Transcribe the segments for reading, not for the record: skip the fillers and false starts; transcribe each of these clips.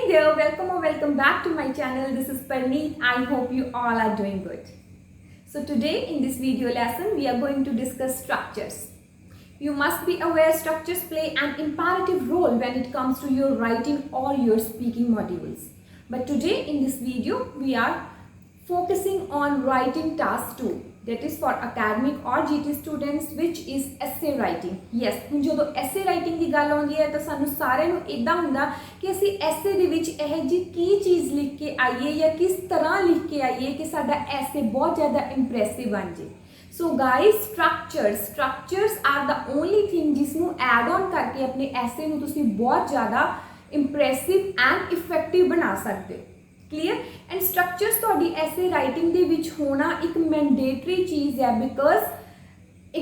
there, welcome or welcome back to my channel. This is Parneet. I hope you all are doing good. So today in this video lesson, we are going to discuss structures. You must be aware structures play an imperative role when it comes to your writing or your speaking modules. But today in this video, we are focusing on writing task 2. That is for academic or GT students, which is essay writing. Yes, ਹੁਣ ਜਦੋਂ essay writing ਦੀ ਗੱਲ ਆਉਂਦੀ ਹੈ ਤਾਂ ਸਾਨੂੰ ਸਾਰਿਆਂ ਨੂੰ ਇਦਾਂ ਹੁੰਦਾ ਕਿ ਅਸੀਂ essay ਦੇ ਵਿੱਚ ਇਹ ਜੀ ਕੀ ਚੀਜ਼ ਲਿਖ ਕੇ ਆਈਏ ਜਾਂ ਕਿਸ ਤਰ੍ਹਾਂ ਲਿਖ ਕੇ ਆਈਏ ਕਿ ਸਾਡਾ essay ਬਹੁਤ ਜ਼ਿਆਦਾ impressive ਬਣ ਜੇ। So guys, structures are the only thing ਜਿਸ ਨੂੰ add on ਕਰਕੇ ਆਪਣੇ essay ਨੂੰ ਤੁਸੀਂ ਬਹੁਤ ਜ਼ਿਆਦਾ impressive and effective ਬਣਾ ਸਕਦੇ ਹੋ। क्लीयर एंड स्ट्रक्चर्स थोड़ी ऐसे राइटिंग दे विच होना एक मैंडेटरी चीज़ है बिकॉज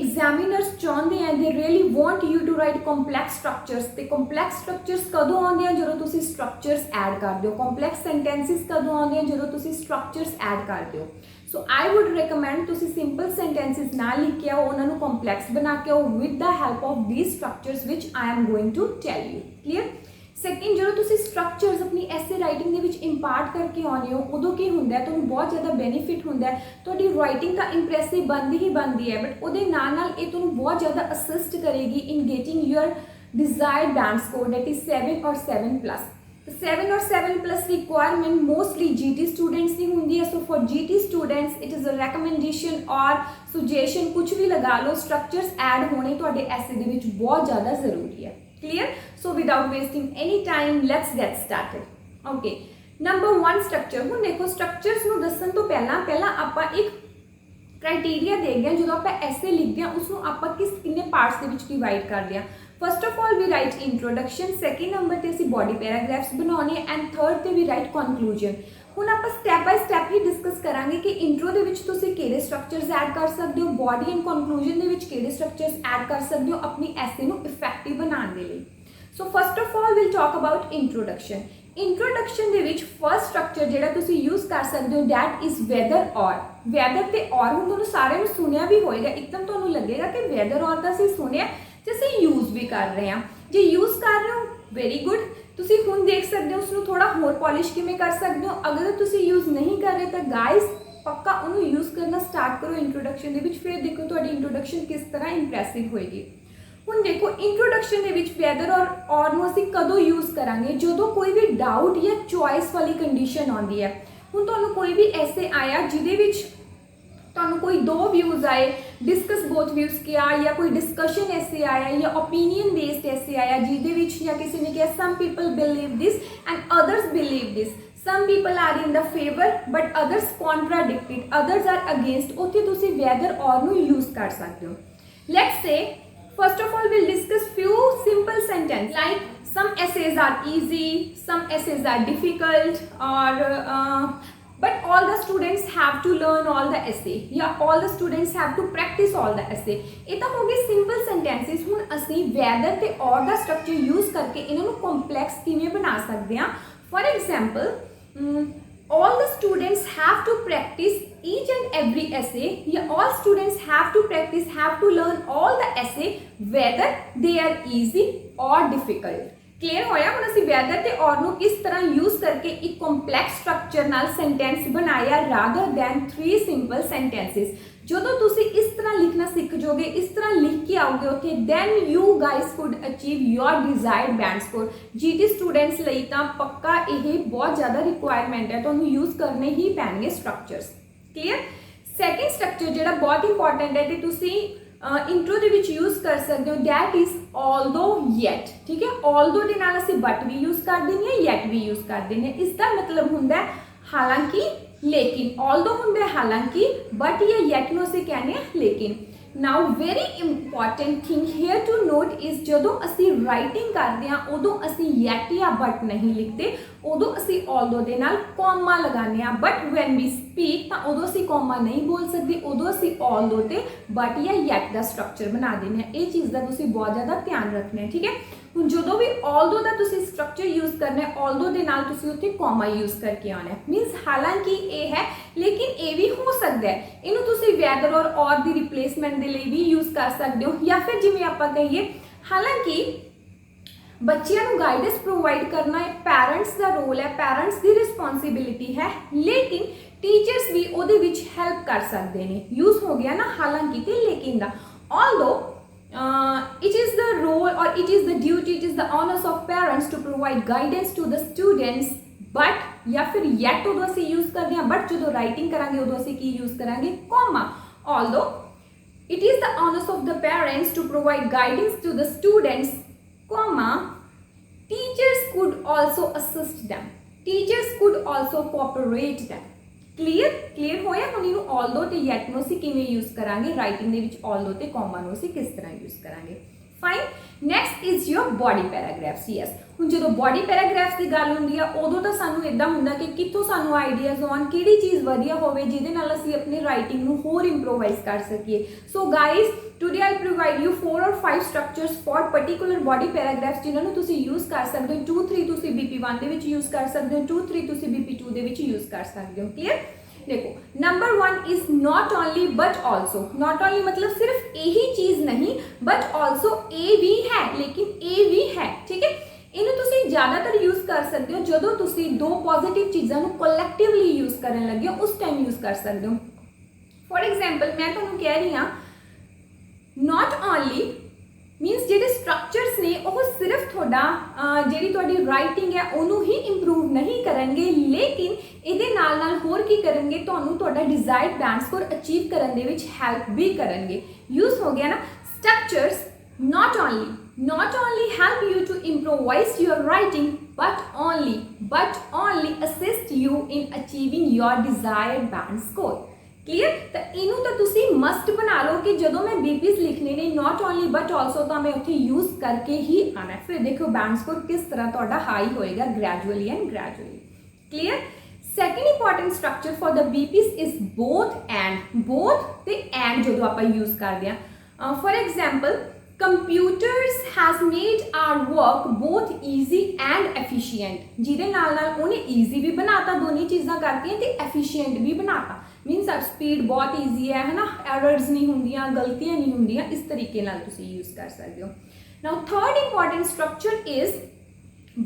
एग्जामिनर्स चाहते हैं they really want you to write complex structures ते कॉम्पलैक्स स्ट्रक्चर्स कदों आते हैं जो तुसी स्ट्रक्चर्स ऐड कर दो कॉम्पलैक्स सेंटेंसिस कदों आते हैं जो तुसी स्ट्रक्चर्स ऐड कर दो सो आई वुड रिकमेंड तुसी सिंपल सेंटेंसिस ना लिख के आओ उन्होंने कॉम्पलैक्स बना के आओ with the help of these structures which I am going to tell you clear. Second जो तुसी स्ट्रक्चर्स अपनी ऐसे राइटिंग के विच इंपार्ट करके आने हो उदों की होंदा है तुहानूं बहुत ज़्यादा बेनीफिट होंदा है तुहाडी राइटिंग का इंप्रैसिव बनती ही बनती है बट उहदे नाल नाल ये तुहानूं बहुत ज़्यादा असिस्ट करेगी in getting your desired band score that is 7 और 7+। 7 और 7+ रिक्वायरमेंट मोस्टली GT स्टूडेंट्स की होंगी है। So for GT students it is a recommendation और सुजेशन कुछ भी लगा लो स्ट्रक्चर्स ऐड होने तुहाडे ऐसे दे विच बहुत ज़्यादा जरूरी है। Clear. So without wasting any time let's get started. Okay, number 1 structure. हुण देखो स्ट्रक्चर्स नूं दस्सण तो पहला आपां एक क्राइटेरिया देखते हैं जो आप ऐसे लिखते हैं उसको आप किन्ने पार्ट्स के विच डिवाइड करते हैं। First of all we write introduction, second number पर असीं बॉडी पैराग्राफ्स बनाने एंड थर्ड पर वी राइट कॉन्क्लूजन। हुण आप स्टैप बाय स्टैप ही डिस्कस करांगे कि इंट्रो दे विच तुसीं किहड़े स्ट्रक्चर्स ऐड कर सकते हो, बॉडी एंड कॉन्क्लूजन दे विच किहड़े स्ट्रक्चर्स ऐड कर सकते हो अपनी ऐसे नूं इफेक्टिव बनाने दे लई। So first of all will talk about introduction. Introduction they which first structure जिहड़ा तुसीं यूज कर सकते हो दैट इज वैदर और। वैदर ते और हुण तुहानूं सारिਆਂ ਨੂੰ सुनिया भी होएगा एकदम तुहानूं लगेगा कि वैदर और ਤਾਂ ਅਸੀਂ सुनिया ਤੇ ਅਸੀਂ यूज भी कर रहे हैं। जे यूज कर रहे हो वेरी गुड, तुसी हुण देख सकते हो उसनूं थोड़ा होर पॉलिश किवें कर सकते हो। अगर तुसी यूज नहीं कर रहे तो गाइस पक्का उन्होंने यूज करना स्टार्ट करो इंट्रोडक्शन दे विच, फिर देखो तुहाडी इंट्रोडक्शन किस तरह इंप्रैसिव होएगी। हुण देखो इंट्रोडक्शन दे विच वैदर और नूं असीं कदों यूज करांगे जदों कोई भी डाउट या चॉइस वाली कंडीशन आउंदी है। हुण तुहानूं कोई भी ऐसे आया जिहदे विच तुहानूं कोई 2 व्यूज़ आए, डिस्कस बोथ व्यूज़ किया या कोई डिस्कशन ऐसे आया या ओपीनियन बेस्ड ऐसे आया जिहदे विच या किसी ने कहा some people believe this and others believe this, some people are in the favour but others contradicted, others are against, उत्थे तुसीं वैदर और नूं यूज कर सकते हो। Let's say first of all we'll discuss few simple sentence like some essays are easy, some essays are difficult or but all the students have to learn all the essay या all the students have to practice all the essay। ये तो हो गए simple sentences। हुण असीं whether ते और दा structure use करके इन्हां नूं complex किवें बना सकते हैं। For example, all the students have to practice each and every essay या all students have to practice, have to learn all the essay whether they are easy or difficult। Clear होया। हुण असीं weather ते और नूं किस तरह use करके एक कॉम्पलैक्स स्ट्रक्चर नाल सेंटेंस बनाया रादर दैन 3 सिंपल सेंटेंसिस। जदों तुसीं इस तरह लिखना सीख जाओगे, इस तरह लिख के आओगे उत्थे then you guys could achieve your desired band score. GT students लई तां पक्का यह बहुत ज़्यादा रिक्वायरमेंट है, तुहानूं यूज करने ही पैणगे स्ट्रक्चर्स। क्लीयर। सैकेंड स्ट्रक्चर जिहड़ा बहुत इंपॉर्टेंट है ते तुसीं इंट्रो दे विच यूज कर सकते हो दैट इज ऑल्दो येट। ठीक है, ऑल्दो दे नाल असीं बट भी यूज कर देंगे येट भी यूज कर देंगे। इसका मतलब हुंदा है हालांकि लेकिन, ऑल्दो हुंदा है हालांकि, बट या येट नूं असीं कहने लेकिन। Now very important thing here to note is जदों असीं राइटिंग करते हैं उदों असीं येट या बट नहीं लिखते, उदों असीं ऑल्दो दे नाल कॉमा लगाने आ। बट वैन वी स्पीक तां उदों असीं कॉमा नहीं बोल सकते, उदों असीं ऑल्दो ते बट या येट दा स्ट्रक्चर बना देने। ये चीज़ का तुसीं बहुत ज़्यादा ध्यान रखना है। ठीक है, हुण जदों भी ऑल्दो दा तुसीं स्ट्रक्चर यूज करना है ऑल्दो दे नाल तुसीं उत्थे कॉमा यूज करके आना है। मीनस हालांकि ये है लेकिन ये भी हो सकता है, इनू तुसीं वैदर और दी रिप्लेसमेंट दे लई भी यूज कर सकते हो या फिर जिवें आपां कहिए हालांकि ਬੱਚਿਆਂ ਨੂੰ ਗਾਈਡੈਂਸ ਪ੍ਰੋਵਾਈਡ ਕਰਨਾ ਇੱਕ ਪੈਰੈਂਟਸ ਦਾ ਰੋਲ ਹੈ, ਪੈਰੈਂਟਸ ਦੀ ਰਿਸਪੌਂਸਿਬਿਲਿਟੀ ਹੈ, ਲੇਕਿਨ ਟੀਚਰਸ ਵੀ ਉਹਦੇ ਵਿੱਚ ਹੈਲਪ ਕਰ ਸਕਦੇ ਨੇ। ਯੂਜ਼ ਹੋ ਗਿਆ ਨਾ ਹਾਲਾਂਕਿ ਤੇ ਲੇਕਿਨ ਦਾ। although it is the role or it is the duty, it is the onus of parents to provide guidance to the students, but या फिर yet उदो असी यूज करते हैं, but जो राइटिंग करांगे उदो असी की यूज करांगे comma। although it is the onus of the parents to provide guidance to the students, comma, teachers could also assist them, teachers could also cooperate them। Clear होया। हुण इहनूं although ते yet नूं असीं किवें यूज करांगे writing दे विच, although ते comma नूं असीं किस तरह यूज करांगे। Fine. Next is your body paragraphs. Yes, हुण जो बॉडी पैराग्राफ्स की गल हुंदी है उदों तो सानूं इदां हुंदा कि कित्थों सानूं आइडियाज़ आउण, किहड़ी चीज़ वधिया होवे जिहदे नाल असीं अपनी राइटिंग नूं होर इंप्रोवाइज कर सकीए। So guys today I provide you 4 or 5 structures for particular body paragraphs जिन्हां नूं तुसीं यूज कर सकदे हो। 2-3 तुसीं BP1 दे विच यूज कर सकदे हो, 2-3 तुसीं BP2 दे विच यूज कर सकदे हो। क्लीयर। देखो, number 1 is not only but also. Not only मतलब सिर्फ यही चीज नहीं, बट ऑल्सो ए भी है, लेकिन ए भी है। ठीक है, इन्हें तुसीं ज़्यादातर यूज कर सकते हो जदों तुसीं दो पॉजिटिव चीज़ों को कलैक्टिवली यूज करन लगे हो, उस टाइम यूज कर सकते हो। फॉर एग्जाम्पल मैं तुहानूं कह रही हाँ, नॉट ओनली मीनस ਜਿਹੜੇ स्ट्रक्चर्स ने वो सिर्फ ਤੁਹਾਡਾ ਜਿਹੜੀ ਤੁਹਾਡੀ ਰਾਈਟਿੰਗ ਹੈ ਉਹਨੂੰ ਹੀ ਇੰਪਰੂਵ ਨਹੀਂ ਕਰਨਗੇ, ਲੇਕਿਨ ਇਹਦੇ ਨਾਲ ਹੋਰ ਕੀ ਕਰਨਗੇ, ਤੁਹਾਨੂੰ ਤੁਹਾਡਾ ਡਿਜ਼ਾਇਰਡ ਬੈਂਡ ਸਕੋਰ ਅਚੀਵ ਕਰਨ ਦੇ ਵਿੱਚ ਹੈਲਪ ਵੀ ਕਰਨਗੇ। ਯੂਜ਼ ਹੋ ਗਿਆ ਨਾ। Structures not only help you to improvise your writing, but only assist you in achieving your desired band score। Clear. तो इनू तो तुसी मस्ट बना लो कि जदों मैं बीपीज लिखने ने नॉट ओनली बट ऑल्सो तो मैं उत्थे यूज करके ही आना है। फिर देखो बैंड स्कोर किस तरह तुहाडा हाई होएगा gradually and gradually. Clear. Second important structure for the BPs is both and. Both ते एंड जदों आपां यूज करदे हां। For example, computers has made our work both easy and efficient. जिहदे नाल उन्हें ईजी भी बनाता, दोनों चीज़ां करके ते एफिशिएंट भी बनाता। मीनस अब स्पीड बहुत ईजी है ना, एरर्स नहीं होंदियां, गलतियां नहीं होंदियां, इस तरीके नाल तुसीं यूज कर सकते हो। Now third important structure is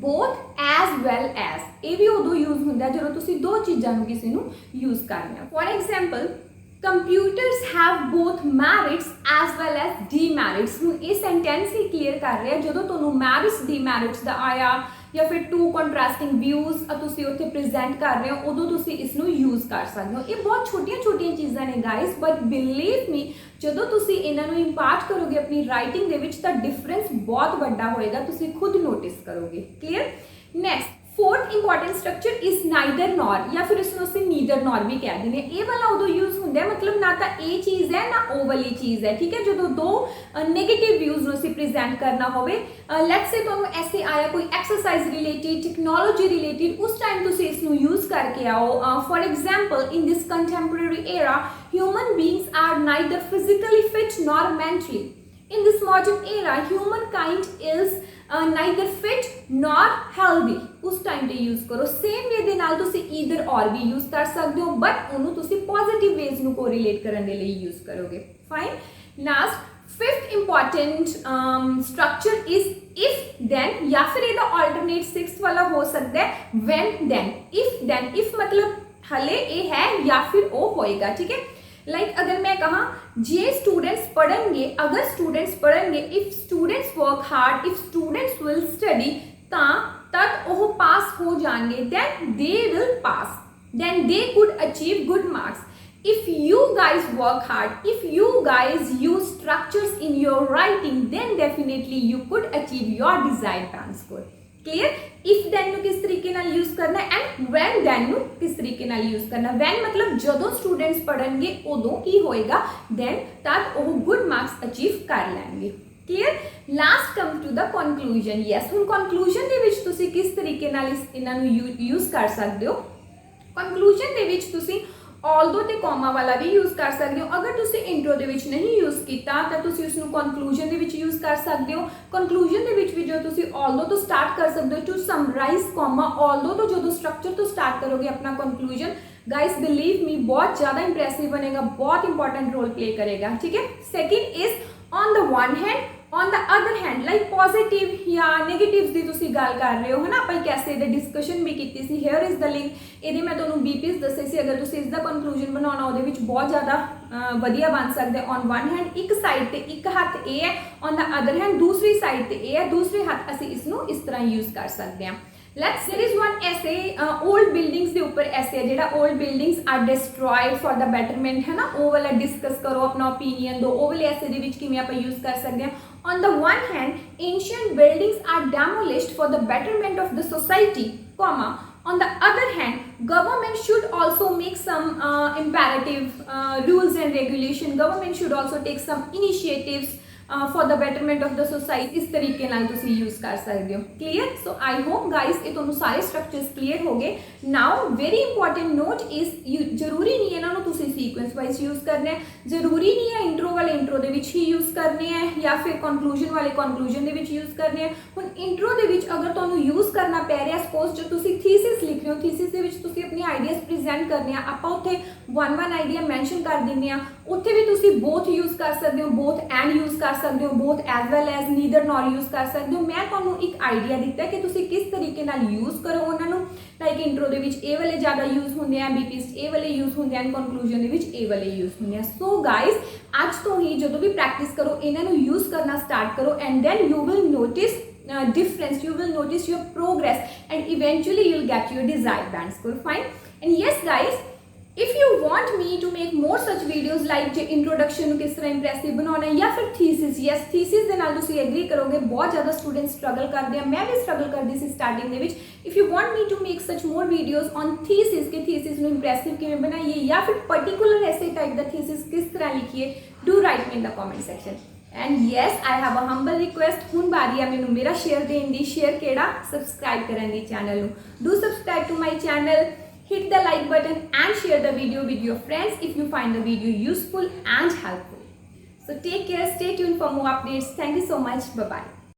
both as well as. ये भी उदों यूज होंदा जदों तुसीं दो चीज़ां नूं किसी नूं यूज करना। For example, computers have both merits as well as demerits. हूँ ये सेंटेंस ही क्लीयर कर रहे हैं। जदों तुहानूं मैरिट्स डीमैरिट्स दा आया या फिर टू कंट्रास्टिंग व्यूज तुसीं उत्थे प्रेजेंट कर रहे हो, उदों तुसीं इसनूं यूज कर सकते हो। ये बहुत छोटिया चीज़ां ने गाइस, बट बिलीव मी जदों तुसीं इन्हां नूं इंपार्ट करोगे अपनी राइटिंग दे विच तां डिफरेंस बहुत वड्डा होएगा, तुसीं खुद नोटिस करोगे। Clear. Next fourth important structure is neither nor, या फिर इसमें उसे नीदर नॉर भी कह देंगे। ये वाला उदों यूज होंगे मतलब ना तो ये चीज़ है ना वो वाली चीज़ है। ठीक है, जो दो नेगेटिव व्यूज उसे प्रेजेंट करना हो, लेट्स से तुहानूं ऐसे आया कोई एक्सरसाइज रिलेटेड, टेक्नोलॉजी रिलेटेड, उस टाइम तुसीं इसनूं यूज करके आओ। For example, in this contemporary era human beings are neither physically fit nor mentally. In this modern era, humankind is neither fit nor healthy। उस टाइम पे use करो। Same way दे नाल तुसी ईदर और भी यूज कर सकते हो, बट उन्होंने तुसी पॉजिटिव वेज नू कोरिलेट करने के लिए यूज करोगे। Fine. Last fifth important structure is if then, या फिर ये ऑल्टरनेट सिक्स्थ वाला हो सकता है व्हेन देन। इफ मतलब हले ये है या फिर वो होएगा। ठीक है, लाइक अगर मैं कहा जे स्टूडेंट्स पढ़ेंगे, अगर स्टूडेंट्स पढ़ेंगे, if students work hard, if students will study, तब वो पास हो जाएंगे, then they will pass, then they could achieve good marks. If you guys work hard, if you guys use structures in your writing, then definitely you could achieve your desired band score। Clear. If then नू किस तरीके नाल use करना and when then नू किस तरीके नाल use करना। व्हेन मतलब जदों स्टूडेंट्स पढ़नगे उदों की होएगा, देन तद वो गुड मार्क्स अचीव कर लेंगे। Clear. Last come to the conclusion. Yes, हुण कंक्लूजन दे विच तुसीं किस तरीके नाल इन्हां नू यूज कर सकते हो। कंक्लूजन दे विच तुसीं ऑल्दो ते कॉमा वाला भी यूज कर सकते हो। अगर तुसी इंट्रो दे विच नहीं यूज किया तो तुसी उसनू कंक्लूजन दे विच यूज कर सकते हो। कंक्लूजन दे विच भी जो तुसी ऑल्दो तो स्टार्ट कर सकते हो टू समराइज कॉमा ऑल्दो, तो जो स्ट्रक्चर तो स्टार्ट करोगे अपना कंक्लूजन, गाइस बिलीव मी बहुत ज़्यादा इंप्रेसिव बनेगा, बहुत इंपॉर्टेंट रोल प्ले करेगा। ठीक है। Second is on the one hand on the other hand like positive या नेगेटिव्स की तुसी गल कर रहे हो है ना, आप एक ऐसे दे डिस्कशन भी की सी। हेयर इज़ द लिंक, ये मैं तुहानूं बीपीएस दसे सी, अगर तुसी इसका कनक्लूजन बनाना वो बहुत ज़्यादा वधिया बन सकते। ऑन वन हैंड एक साइड ते एक हथ ये है, ऑन द अदर हैंड दूसरी साइड ते ये है, दूसरे हथ असी इसनूं इस तरह यूज़ कर सकते हैं। Let's there is one essay old buildings के ऊपर ऐसे है जिहड़ा old buildings are destroyed for the betterment है ना, वो वाला डिस्कस करो, अपना ओपीनियन दो, वो वाले ऐसे दे विच किवें आपां यूज़ कर सकते हैं। On the one hand ancient buildings are demolished for the betterment of the society, comma on the other hand government should also make some imperative rules and regulation, government should also take some initiatives for the betterment of the society। इस तरीके नाल तुसी use कर सकते हो। Clear? So I hope guys ये तुहानूं सारे स्ट्रक्चर्स क्लियर हो गए। Now very important note is जरूरी नहीं है इन्हां नूं तुसी सीक्वेंस वाइज यूज करना है, जरूरी नहीं है इंट्रो वाले इंट्रो दे विच ही यूज करने हैं या फिर कंक्लूजन वाले कंक्लूजन दे विच यूज करने हैं। हुण इंट्रो दे विच अगर तुहानूं यूज करना पै रिहा, सपोज जो तुसी थीसिस लिख रहे हो, थीसिस दे विच तुसी अपने आइडियाज प्रेजेंट करने हैं, आपां उत्थे वन वन आइडिया मैंशन कर दिंदे आ, उत्थे भी तुसी बोथ यूज कर सकते हो, बोथ एंड यूज कर सकते हो, both as well as neither nor use कर सकते हो। मैं तुहानूं एक आइडिया दिता है कि तुसी किस तरीके नाल यूज करो उन्होंने। लाइक इंट्रो दे विच ए वाले ज़्यादा यूज होंदे हैं, बीपीएस ए वाले यूज होंदे हैं, कंक्लूजन दे विच ए वाले यूज होंदे हैं। सो गाइस अज तो ही जो भी प्रैक्टिस करो इन्हों यूज करना स्टार्ट करो and then you will notice difference, you will notice your progress and eventually you'll get your desired band score। fine। and yes guys, if you want me to make more such videos like जो introduction किस तरह impressive बनाना है या फिर thesis, yes thesis दे नाल तुसी agree करोगे बहुत ज़्यादा students struggle करते हैं, मैं भी struggle करती सी starting they which. if you want me to make such more videos on thesis के thesis ਨੂੰ impressive किवें बनाइए या फिर particular essay type दा thesis किस तरह लिखिए, do write me in the comment section। And yes I have a humble request, हुण बारी है मैनूं मेरा शेयर देण दी। शेयर केड़ा? सबसक्राइब करन दी चैनल नूं। Do subscribe to my channel, hit the like button and share the video with your friends if you find the video useful and helpful। So take care, stay tuned for more updates। Thank you so much, bye bye।